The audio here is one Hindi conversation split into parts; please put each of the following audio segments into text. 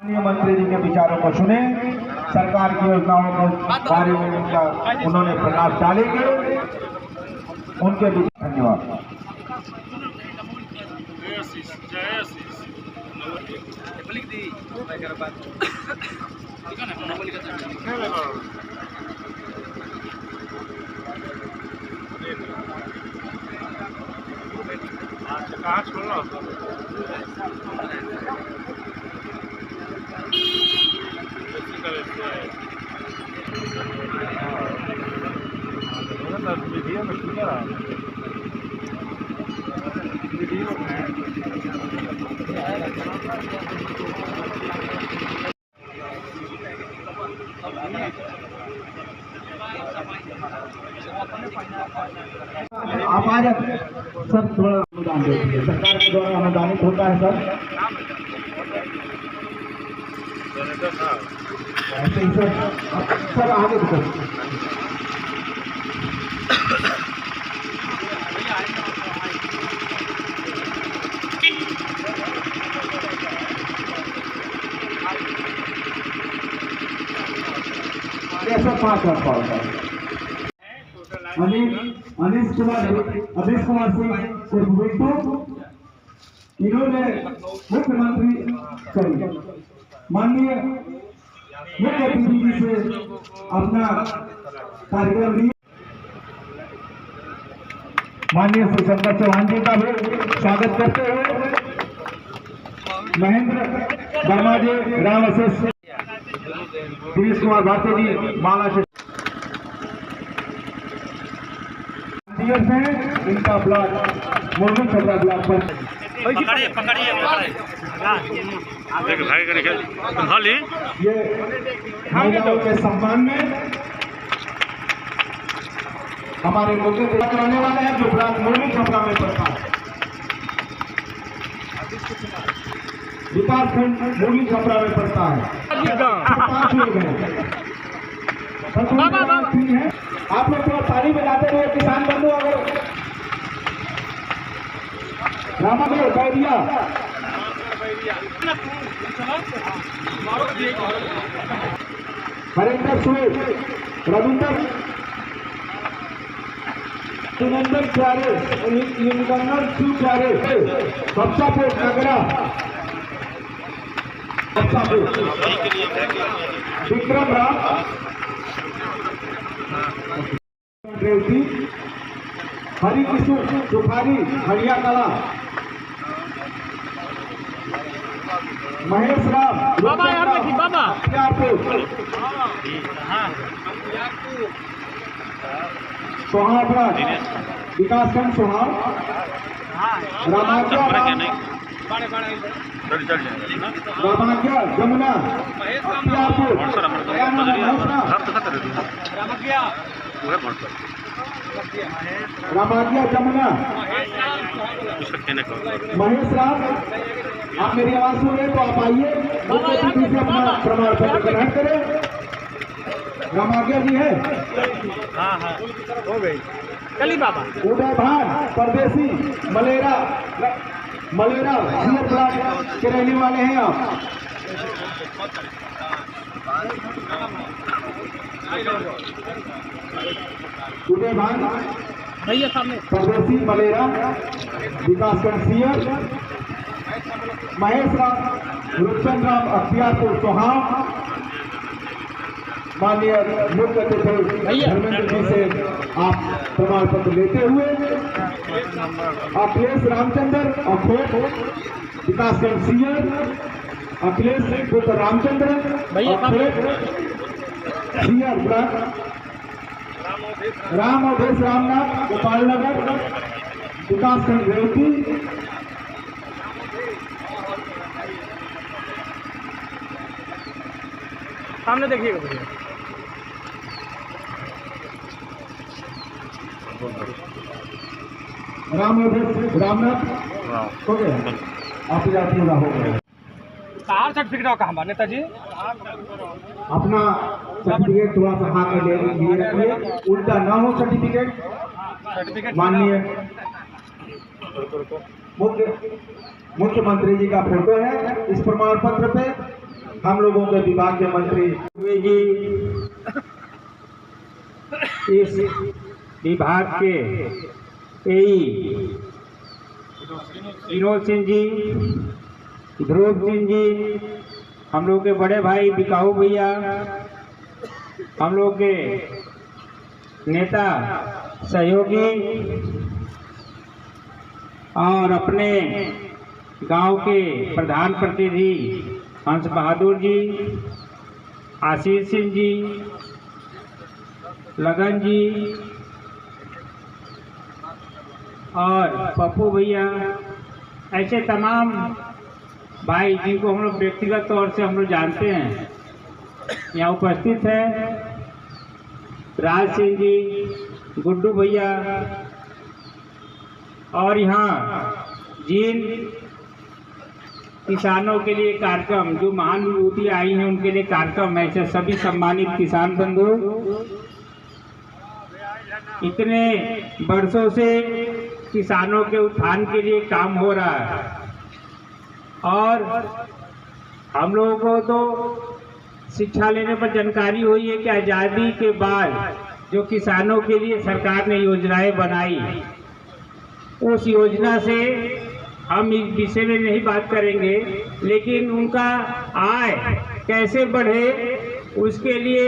मंत्री जी के विचारों को सुने, सरकार की योजनाओं के बारे में उन्होंने प्रकाश डालेंगे, उनके भी धन्यवाद। कहाँ छोड़ रहा वीडियो में शुरू करा वीडियो अपारक सर थोड़ा अनुदान देती सरकार के द्वारा अनुदानित होता है सर, ऐसे ही सर आगे बताओ। ऐसा 5 लाख पाओगे अनीश कुमार सिंह इन्होंने मुख्यमंत्री माननीय मुख्य अतिथि से अपना कार्यक्रम लिया। माननीय श्री शंकर चौहान जी का भी स्वागत करते हुए महेंद्र वर्मा जी, राम अशेष, दिनेश कुमार भारती जी माला से इनका ब्लॉक मोहन छपरा ब्लॉक पर ये महिलाओं के सम्मान में हमारे मुख्य कराने वाले हैं जो ब्लॉक मोहन छपरा में पड़ता है। विकास खंड मोहन छपरा में पड़ता है। 5 लोग हैं। आप लोग थोड़ा ताली बजाते हुए किसान बंधु अगर रामादेव बैरिया हरेंद्र सुरेश, रविंदर सुनंदन प्यारे, युगंधर शिव प्यारे, बक्सापुर नगरा, विक्रम राम रेवती, हरि किशोर सुखारी हरिया कला, महेश राम सोहागरा विकास खंड सोहाग, रामाज्ञा जमुना रामाज्ञा जमुना महेश राम, आप मेरी आवाज सुन रहे तो आप आइए से अपना प्रमाण पत्र ग्रहण करें। रामाज्ञा जी है, हाँ हो गई कली बाबा। उदय भान परदेसी मलेरा सीएम ब्लॉक के रहने वाले हैं आप। उदय भान भैया सामने परदेसी मलेरा विकासखंड सीएम, महेश राम रुपचंद राम अख्तियारपुर सोहाग, माननीय मुख्य अतिथि धर्मेंद्र जी से आप प्रमाण पत्र लेते हुए अखिलेश रामचंद्र अखोट विकासखंड सीएम, अखिलेश पुत्र रामचंद्र सीएम ब्लॉक, राम अवधेश रामनाथ गोपाल नगर विकासखंड रेवती, सामने देखिएगा भैया। राम अवधेश रामनाथ हो गया, आप जाती हो गए। कहाँ सर्टिफिकेट कहाँ बा नेताजी? अपना सर्टिफिकेट थोड़ा सा हाथ में लिए रखिए, उल्टा ना हो सर्टिफिकेट। माननीय मुख्यमंत्री जी का फोटो है इस प्रमाण पत्र पे। हम लोगों के विभाग के मंत्री जी इस विभाग के एई विनोद सिंह जी, ध्रुव सिंह जी, हम लोग के बड़े भाई बिकाऊ भैया, हम लोग के नेता सहयोगी और अपने गांव के प्रधान प्रतिनिधि हंस बहादुर जी, आशीष सिंह जी, लगन जी और पप्पू भैया, ऐसे तमाम भाई जिनको हम लोग व्यक्तिगत तौर से हम लोग जानते हैं, यहाँ उपस्थित है। राज सिंह जी, गुड्डू भैया और यहाँ जिन किसानों के लिए कार्यक्रम, जो महान विभूति आई हैं उनके लिए कार्यक्रम, ऐसे सभी सम्मानित किसान बंधु, इतने वर्षों से किसानों के उत्थान के लिए काम हो रहा है और हम लोगों को तो शिक्षा लेने पर जानकारी हुई है कि आज़ादी के बाद जो किसानों के लिए सरकार ने योजनाएं बनाई, उस योजना से हम इस विषय में नहीं बात करेंगे, लेकिन उनका आय कैसे बढ़े उसके लिए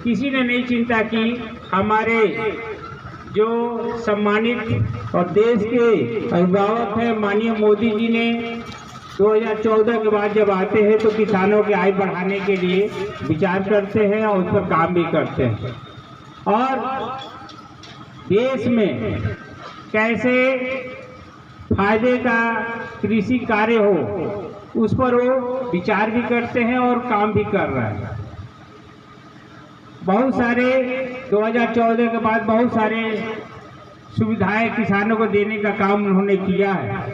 किसी ने नहीं चिंता की। हमारे जो सम्मानित और देश के अभिभावक हैं माननीय मोदी जी ने 2014 के बाद जब आते हैं तो किसानों की आय बढ़ाने के लिए विचार करते हैं और उस पर काम भी करते हैं और देश में कैसे फायदे का कृषि कार्य हो उस पर वो विचार भी करते हैं और काम भी कर रहे हैं। बहुत सारे 2014 के बाद बहुत सारे सुविधाएं किसानों को देने का काम उन्होंने किया है।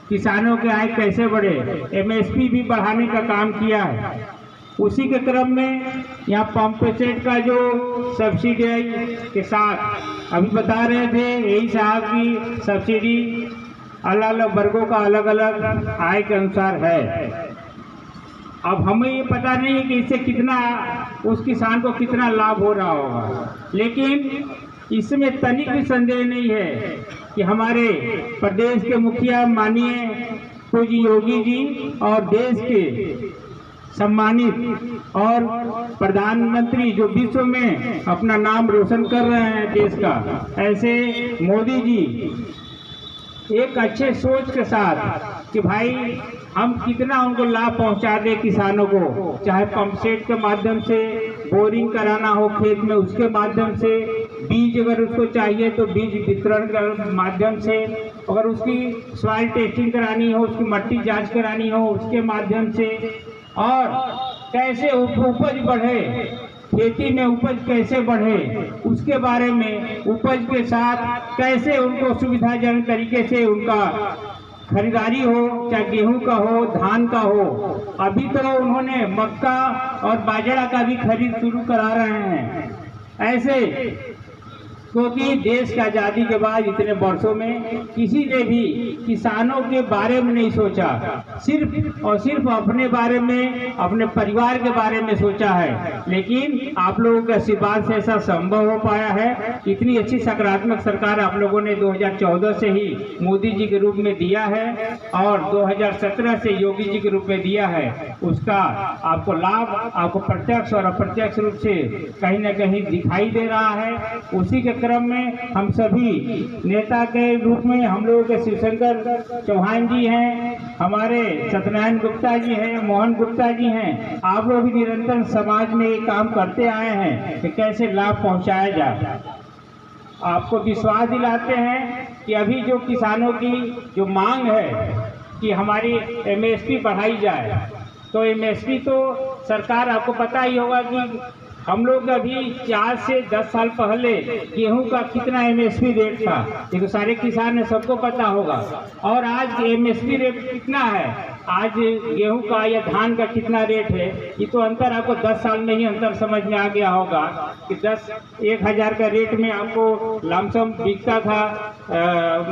किसानों के आय कैसे बढ़े, एमएसपी भी बढ़ाने का काम किया है। उसी के क्रम में यहाँ पंप सेट का जो सब्सिडी के साथ अभी बता रहे थे, यही साहब की सब्सिडी अलग अलग वर्गों का अलग अलग आय के अनुसार है। अब हमें ये पता नहीं है कि इससे कितना उस किसान को कितना लाभ हो रहा होगा, लेकिन इसमें तनिक भी संदेह नहीं है कि हमारे प्रदेश के मुखिया माननीय पूज्य योगी जी और देश के सम्मानित और प्रधानमंत्री जो विश्व में अपना नाम रोशन कर रहे हैं देश का, ऐसे मोदी जी एक अच्छे सोच के साथ कि भाई हम कितना उनको लाभ पहुंचा दे किसानों को, चाहे पंप सेट के माध्यम से बोरिंग कराना हो खेत में, उसके माध्यम से बीज अगर उसको चाहिए तो बीज वितरण के माध्यम से, अगर उसकी सॉइल टेस्टिंग करानी हो, उसकी मट्टी जांच करानी हो उसके माध्यम से, और कैसे उपज बढ़े, खेती में उपज कैसे बढ़े उसके बारे में, उपज के साथ कैसे उनको सुविधाजनक तरीके से उनका खरीदारी हो, चाहे गेहूं का हो, धान का हो। अभी तो उन्होंने मक्का और बाजरा का भी खरीद शुरू करा रहे हैं। ऐसे क्योंकि देश की आज़ादी के बाद इतने वर्षों में किसी ने भी किसानों के बारे में नहीं सोचा, सिर्फ और सिर्फ अपने बारे में, अपने परिवार के बारे में सोचा है। लेकिन आप लोगों के आशीर्वाद से ऐसा संभव हो पाया है। इतनी अच्छी सकारात्मक सरकार आप लोगों ने 2014 से ही मोदी जी के रूप में दिया है और 2017 से योगी जी के रूप में दिया है। उसका आपको लाभ आपको प्रत्यक्ष और अप्रत्यक्ष रूप से कहीं न कहीं दिखाई दे रहा है। उसी के क्रम में हम सभी नेता के रूप में हम लोगों के शिवशंकर चौहान जी हैं, हमारे सत्यनारायण गुप्ता जी हैं, मोहन गुप्ता जी हैं, आप लोग भी निरंतर समाज में ये काम करते आए हैं कि कैसे लाभ पहुंचाया जाए। आपको विश्वास दिलाते हैं कि अभी जो किसानों की जो मांग है कि हमारी एमएसपी बढ़ाई जाए, तो एमएसपी तो सरकार, आपको पता ही होगा कि हम लोग अभी 4 से 10 साल पहले गेहूं का कितना एमएसपी रेट था, ये तो सारे किसान है, सबको पता होगा। और आज एमएसपी रेट कितना है, आज गेहूं का या धान का कितना रेट है, ये तो अंतर आपको 10 साल में ही अंतर समझ में आ गया होगा कि 1,000 का रेट में आपको लमसम बिकता था,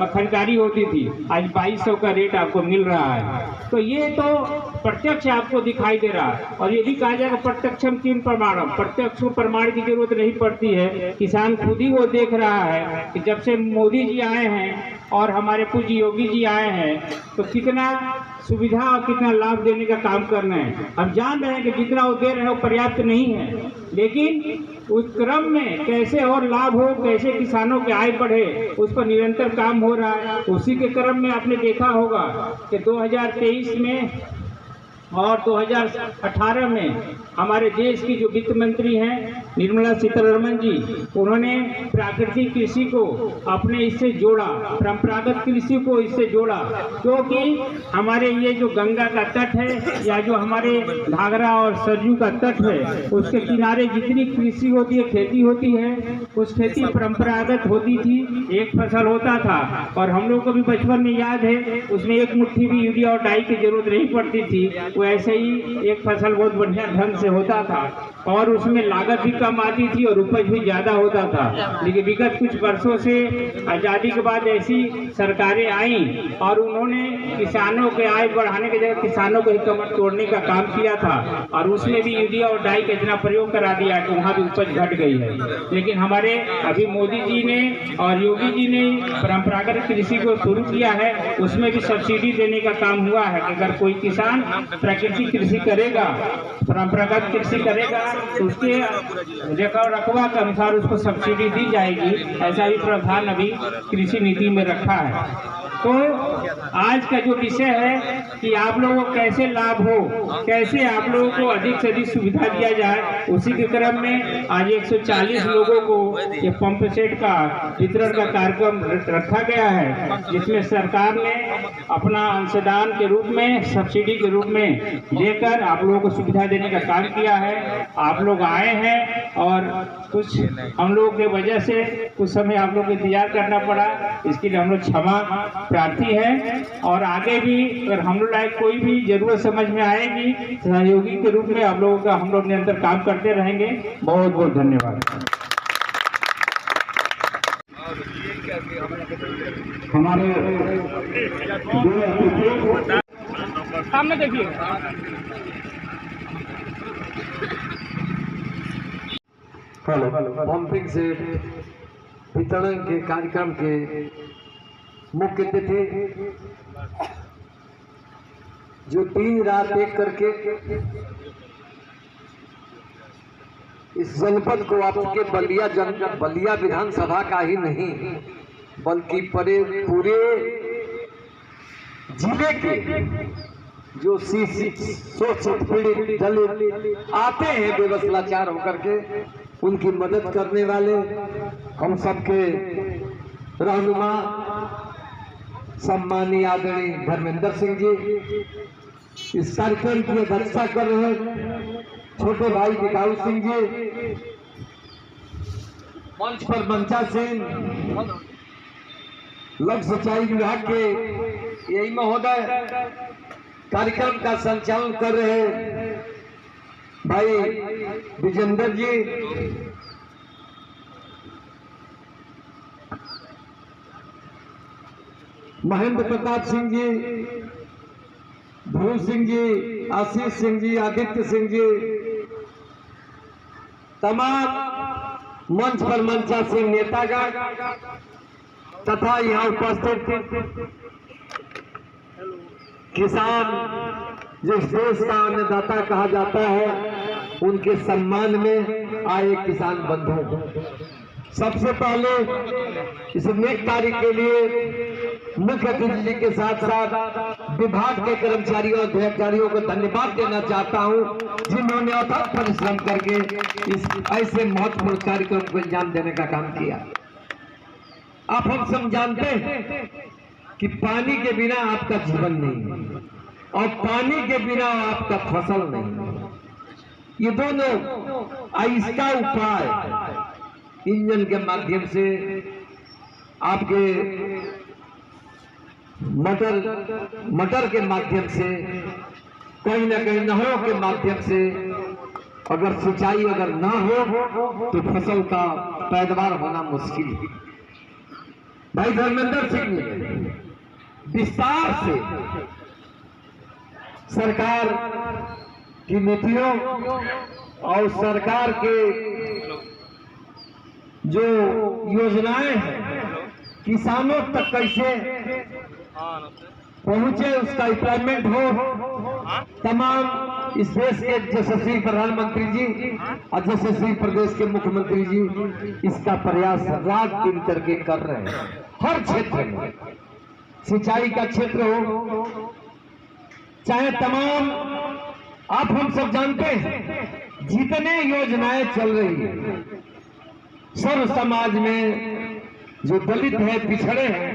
खरीदारी होती थी। आज 2200 का रेट आपको मिल रहा है। तो ये तो प्रत्यक्ष आपको दिखाई दे रहा है। और ये भी कहा जाएगा प्रत्यक्षम किम प्रमाणम, प्रत्यक्ष प्रमाण की जरूरत नहीं पड़ती है। किसान खुद ही वो देख रहा है कि जब से मोदी जी आए हैं और हमारे पूज्य योगी जी आए हैं तो कितना सुविधा और कितना लाभ देने का काम कर रहे हैं। हम जान रहे हैं कि जितना वो दे रहे हैं वो पर्याप्त नहीं है, लेकिन उस क्रम में कैसे और लाभ हो, कैसे किसानों की आय बढ़े, उस पर निरंतर काम हो रहा है। उसी के क्रम में आपने देखा होगा कि 2023 में और 2018 में हमारे देश की जो वित्त मंत्री हैं निर्मला सीतारमण जी, उन्होंने प्राकृतिक कृषि को अपने इससे जोड़ा, परंपरागत कृषि को इससे जोड़ा, क्योंकि हमारे ये जो गंगा का तट है या जो हमारे घाघरा और सरयू का तट है, उसके किनारे जितनी कृषि होती है, खेती होती है, उस खेती परंपरागत होती थी, एक फसल होता था। और हम लोग को भी बचपन में याद है, उसमें एक मुट्ठी भी यूरिया और डाई की जरूरत नहीं पड़ती थी। वो ऐसे ही एक फसल बहुत बढ़िया ढंग से होता था और उसमें लागत भी कम आती थी और उपज भी ज़्यादा होता था। लेकिन विगत कुछ वर्षों से आज़ादी के बाद ऐसी सरकारें आई और उन्होंने किसानों के आय बढ़ाने की जगह किसानों को ही कमर तोड़ने का काम किया था और उसमें भी यूरिया और डाई का इतना प्रयोग करा दिया कि वहाँ भी उपज घट गई है। लेकिन हमारे अभी मोदी जी ने और योगी जी ने परंपरागत कृषि को शुरू किया है, उसमें भी सब्सिडी देने का काम हुआ है कि अगर कोई किसान प्राकृतिक कृषि करेगा, परंपरागत कृषि करेगा तो उसके रकबा के अनुसार उसको सब्सिडी दी जाएगी। ऐसा भी प्रावधान अभी कृषि नीति में रखा है। तो आज का जो विषय है कि आप लोगों को कैसे लाभ हो, कैसे आप लोगों को अधिक से अधिक सुविधा दिया जाए, उसी के क्रम में आज 140 लोगों को ये पंप सेट का वितरण का कार्यक्रम रखा गया है, जिसमें सरकार ने अपना अंशदान के रूप में, सब्सिडी के रूप में लेकर आप लोगों को सुविधा देने का काम किया है। आप लोग आए हैं और कुछ हम लोगों के वजह से कुछ समय आप लोग को इंतजार करना पड़ा, इसके लिए हम लोग क्षमा प्रार्थी है। और आगे भी अगर हम लोग लायक कोई भी जरूरत समझ में आएगी, सहयोगी के रूप में आप लोगों का हम लोग निरंतर काम करते रहेंगे। बहुत बहुत धन्यवाद। हमारे सामने देखिए। पंपिंग सेट वितरण के कार्यक्रम के मुख्य अतिथि जो दिन रात एक करके इस जनपद को आपके बलिया विधानसभा का ही नहीं बल्कि पूरे जिले के जो शोषित पीड़ित दलित आते हैं बेबस लाचार होकर के, उनकी मदद करने वाले हम सबके रहनुमा सम्मानीय आदरणीय धर्मेंद्र सिंह जी, इस कार्यक्रम की अध्यक्षता कर रहे छोटे भाई टिकाऊ सिंह जी, मंच पर मंचा सिंह, लघु सिंचाई विभाग के यही महोदय, कार्यक्रम का संचालन कर रहे भाई विजेंद्र जी, महेंद्र प्रताप सिंह जी, ध्रुव सिंह जी, आशीष सिंह जी, आदित्य सिंह जी, तमाम मंच पर मंचा सिंह नेतागण तथा यहाँ उपस्थित किसान जिस देश का अन्नदाता कहा जाता है, उनके सम्मान में आए किसान बंधु, सबसे पहले इस नेक कार्य के लिए मुख्य अतिथि जी के साथ साथ विभाग के कर्मचारियों और अधिकारियों को धन्यवाद देना चाहता हूं, जिन्होंने अथक परिश्रम करके इस ऐसे महत्वपूर्ण कार्यक्रम को अंजाम देने का काम किया। आप हम सब जानते हैं कि पानी के बिना आपका जीवन नहीं है और पानी के बिना आपका फसल नहीं है। ये दोनों इसका उपाय इंजन के माध्यम से आपके मटर के माध्यम से, कहीं ना कहीं नहरों के माध्यम से अगर सिंचाई अगर ना हो तो फसल का पैदावार होना मुश्किल है। भाई धर्मेंद्र सिंह ने विस्तार से सरकार की नीतियों और सरकार के जो योजनाएं हैं किसानों तक कैसे पहुंचे, उसका इंप्लीमेंट हो। तमाम इस देश के यशस्वी प्रधानमंत्री जी और यशस्वी प्रदेश के मुख्यमंत्री जी इसका प्रयास रात दिन करके कर रहे हैं। हर क्षेत्र में, सिंचाई का क्षेत्र हो चाहे तमाम, आप हम सब जानते हैं जितने योजनाएं चल रही है, सर्व समाज में जो दलित है, पिछड़े हैं,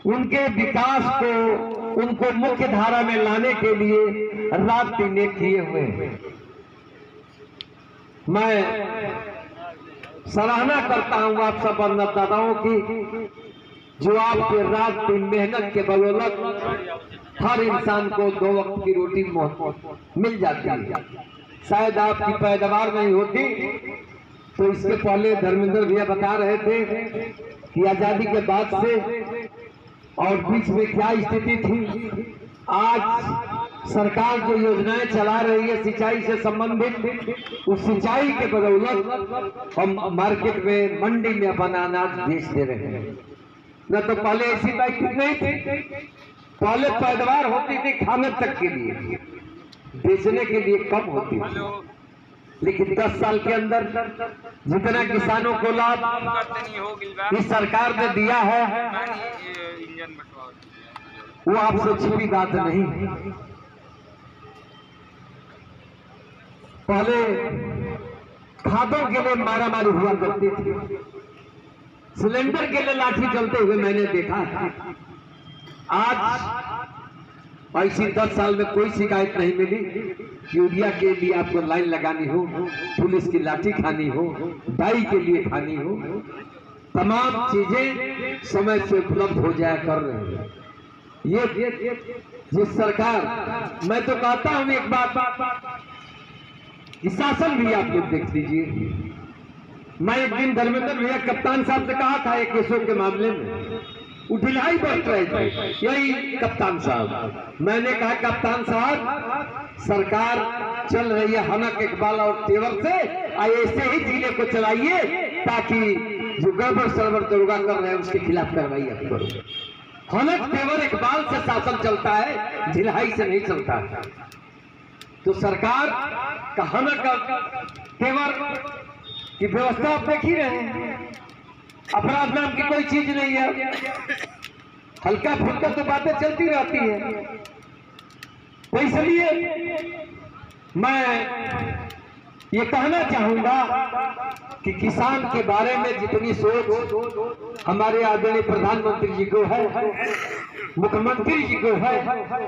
उनके विकास को, उनको मुख्य धारा में लाने के लिए रात दिन एक किए हुए हैं। मैं सराहना करता हूं आप सब अन्नदाताओं की, जो आपके रात दिन मेहनत के बदौलत हर इंसान को 2 वक्त की रोटी मिल जाती है। शायद आपकी पैदावार नहीं होती तो इसके पहले धर्मेंद्र भैया बता रहे थे कि आजादी के बाद से और बीच में क्या स्थिति थी। आज सरकार जो योजनाएं चला रही है सिंचाई से संबंधित, उस सिंचाई के बदौलत हम मार्केट में, मंडी में अपना अनाज बेच दे रहे हैं। न तो पहले ऐसी बात नहीं थी, पहले पैदावार होती थी खाने तक के लिए, बेचने के लिए कम होती थी। लेकिन 10 साल के अंदर जितना किसानों को लाभ इस सरकार ने दिया है वो आपसे छिपी बात नहीं। पहले खादों के लिए मारामारी हुआ करती थी, सिलेंडर के लिए लाठी चलते हुए मैंने देखा। आज ऐसी 10 साल में कोई शिकायत नहीं मिली। यूरिया के लिए आपको लाइन लगानी हो, पुलिस की लाठी खानी हो, डाई के लिए खानी हो, तमाम चीजें समय से उपलब्ध हो जाया कर रही है। ये जिस सरकार, मैं तो कहता हूं एक बात, इस शासन भी आप लोग देख लीजिए। मैं एक दिन धर्मेंद्र भैया कप्तान साहब से कहा था एक केसों के मामले में, उठिलाई बैठ रहे थे यही कप्तान साहब। मैंने कहा कप्तान साहब सरकार चल रही है हनक इकबाल और तेवर से, ऐसे ही जिले को चलाइए ताकि जो गड़बड़ सड़बड़ दरोगा कर रहे हैं उसके खिलाफ कार्रवाई आप करो। हनक तेवर इकबाल से शासन चलता है, ढिलाई से नहीं चलता। तो सरकार का हनक तेवर की व्यवस्था आप देख ही रहे हैं। अपराध नाम की कोई चीज नहीं है, हल्का फुल्का तो बातें चलती रहती है। तो इसलिए मैं ये कहना चाहूंगा कि किसान के बारे में जितनी सोच हमारे आदरणीय प्रधानमंत्री जी को है, मुख्यमंत्री जी को है,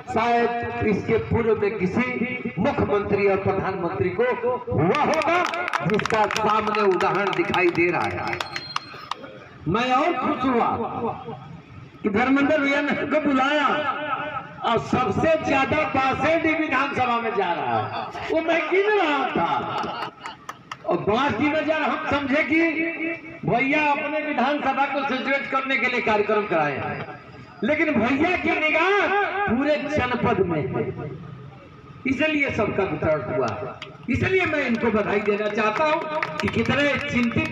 शायद इसके पूर्व में किसी मुख्यमंत्री और प्रधानमंत्री को हुआ होगा जिसका सामने उदाहरण दिखाई दे रहा है। मैं और खुश हुआ कि धर्मेंद्र भैया ने को बुलाया और सबसे ज्यादा बासेडी विधानसभा में जा रहा है, वो मैं गिन रहा था। और बाकी नजर हम समझे कि भैया अपने विधानसभा को सचेत करने के लिए कार्यक्रम कराए हैं, लेकिन भैया की निगाह पूरे जनपद में है, इसलिए सबका वितरण हुआ। इसलिए मैं इनको बधाई देना चाहता हूं कि कितने चिंतित,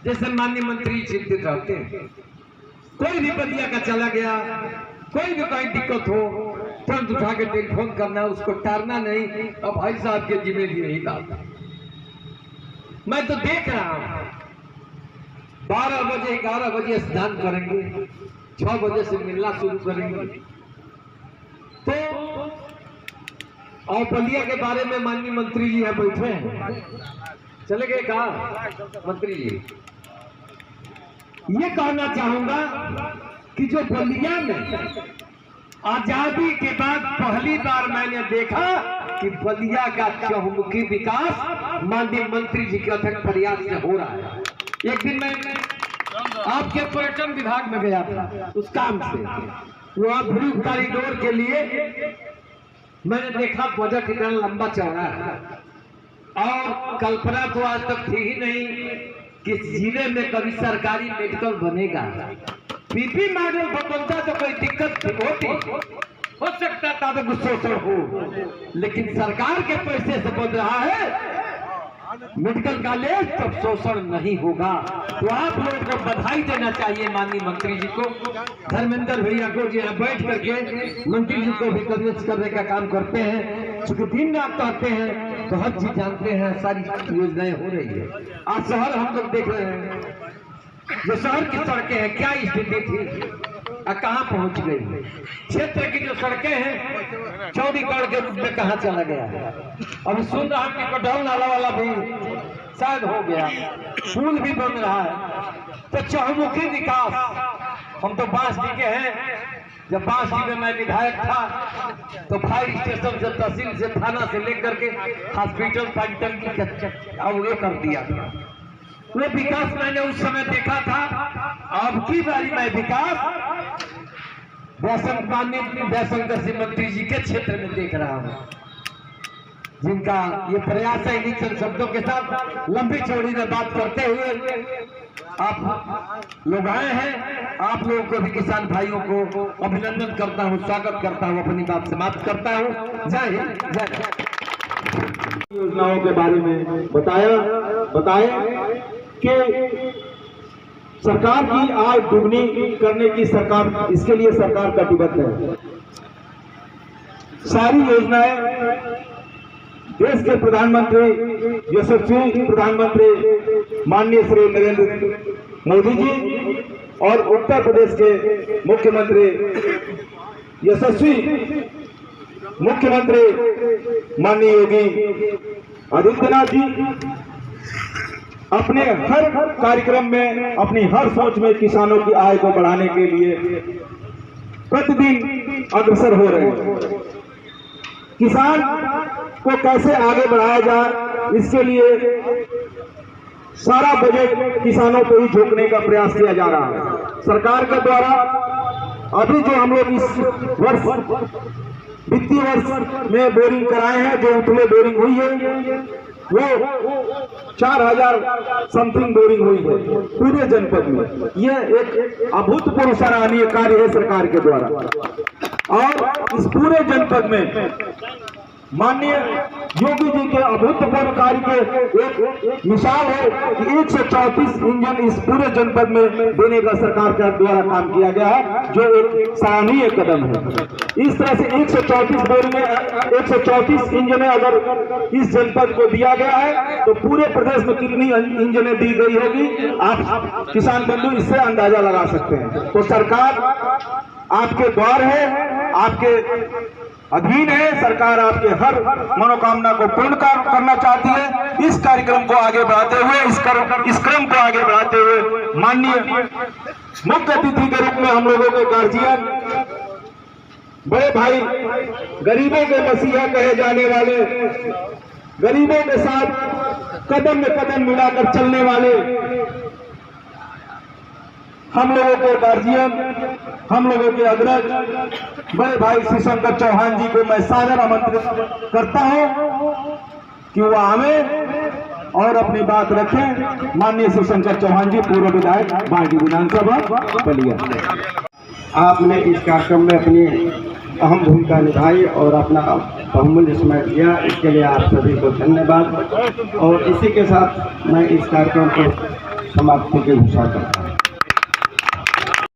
जैसे माननीय मंत्री चिंतित रहते हैं। कोई भी बलिया का चला गया, कोई भी कोई दिक्कत हो, तुरंत उठा के टेलीफोन करना, उसको टारना नहीं। अब भाई साहब के जिम्मे भी नहीं था। मैं तो देख रहा हूं 12 बजे 11 बजे स्नान करेंगे, 6 बजे से मिलना शुरू करेंगे। तो और बलिया के बारे में माननीय मंत्री जी यहाँ बैठे हैं, चले गए कहा मंत्री जी। ये कहना चाहूंगा कि जो बलिया में आजादी के बाद पहली बार मैंने देखा कि बलिया का चहुमुखी विकास माननीय मंत्री जी के अथक प्रयास से हो रहा है। एक दिन मैं आपके पर्यटन विभाग में गया था उस काम से। वहाँ ब्लू कॉरिडोर के लिए मैंने देखा बजट इतना लंबा चौड़ा है और कल्पना तो आज तक थी ही नहीं कि जिले में कभी सरकारी मेडिकल बनेगा। पीपी मॉडल बनता तो कोई दिक्कत होती, हो सकता था तो कुछ शोषण हो, लेकिन सरकार के पैसे से बन रहा है मेडिकल कॉलेज, तब शोषण नहीं होगा। तो आप लोगों को बधाई देना चाहिए माननीय मंत्री जी को, धर्मेंद्र भैया को, जो यहाँ बैठ करके मंत्री जी को भी कन्विंस करने का काम करते हैं। चूंकि दिन रात कहते हैं तो हर चीज जानते हैं, सारी योजनाएं हो रही है। आज शहर हम लोग देख रहे हैं, जो शहर की सड़कें हैं क्या स्थिति थी और कहाँ पहुंच गई। क्षेत्र की जो सड़कें हैं चौड़ीगढ़ के रूप में कहाँ चला गया है। अभी सुन रहा कि कटौल नाला वाला भी शायद हो गया, पुल भी बन रहा है। तो चहुमुखी विकास। हम तो बांसडी के हैं, जब बांसडी में मैं विधायक था तो फायर स्टेशन से, तहसील से, थाना से लेकर के हॉस्पिटल टंकी अब ये कर दिया था। वो विकास मैंने उस समय देखा था। अब की बारी मैं विकास जयशंकर सिंह मंत्री जी के क्षेत्र में देख रहा हूँ, जिनका ये प्रयास है। इन चंद शब्दों के साथ लंबी चौड़ी में बात करते हुए आप लोग आए हैं। आप लोगों को भी, किसान भाइयों को अभिनंदन करता हूँ, स्वागत करता हूँ, अपनी बात समाप्त करता हूँ। जय हिंद, जय। योजनाओं के बारे में बताए कि सरकार की आय दुगनी करने की सरकार, इसके लिए सरकार कटिबद्ध है। सारी योजनाएं देश के प्रधानमंत्री, यशस्वी प्रधानमंत्री माननीय श्री नरेंद्र मोदी जी और उत्तर प्रदेश के मुख्यमंत्री, यशस्वी मुख्यमंत्री माननीय योगी आदित्यनाथ जी अपने हर कार्यक्रम में, अपनी हर सोच में किसानों की आय को बढ़ाने के लिए प्रतिदिन अग्रसर हो रहे हैं। किसान को कैसे आगे बढ़ाया जाए, इसके लिए सारा बजट किसानों को ही झोंकने का प्रयास किया जा रहा है। सरकार के द्वारा अभी जो हम लोग इस वर्ष वित्तीय वर्ष में बोरिंग कराए हैं, जो उतले बोरिंग हुई है वो 4000 समथिंग बोरिंग हुई है पूरे जनपद में। यह एक अभूतपूर्व सराहनीय कार्य है सरकार के द्वारा। और इस पूरे जनपद में माननीय योगी जी के अभूतपूर्व कार्य के एक मिसाल है कि 134 इंजन इस पूरे जनपद में देने का सरकार के द्वारा काम किया गया है, जो एक सराहनीय कदम है। इस तरह से 134 बोरिंग, 134 इंजनें अगर इस जनपद को दिया गया है तो पूरे प्रदेश में कितनी इंजनें दी गई होगी, आप किसान बंधु इससे अंदाजा लगा सकते हैं। तो सरकार आपके द्वार है, आपके अधीन है। सरकार आपके हर मनोकामना को पूर्ण करना चाहती है। इस कार्यक्रम को आगे बढ़ाते हुए, इस क्रम को आगे बढ़ाते हुए माननीय मुख्य अतिथि के रूप में हम लोगों के गार्जियन, बड़े भाई, गरीबों के मसीहा कहे जाने वाले, गरीबों के साथ कदम में कदम मिलाकर चलने वाले हम लोगों के गार्जियन, हम लोगों के अग्रज बड़े भाई श्री शंकर चौहान जी को मैं सादर आमंत्रित करता हूं कि वो आवे और अपनी बात रखें। माननीय श्री शंकर चौहान जी, पूर्व विधायक बांडी विधानसभा बलिया। आपने इस कार्यक्रम में अपनी अहम भूमिका निभाई और अपना बहुमूल्य समय दिया, इसके लिए आप सभी को धन्यवाद। और इसी के साथ मैं इस कार्यक्रम को समाप्ति की घोषणा करता हूँ।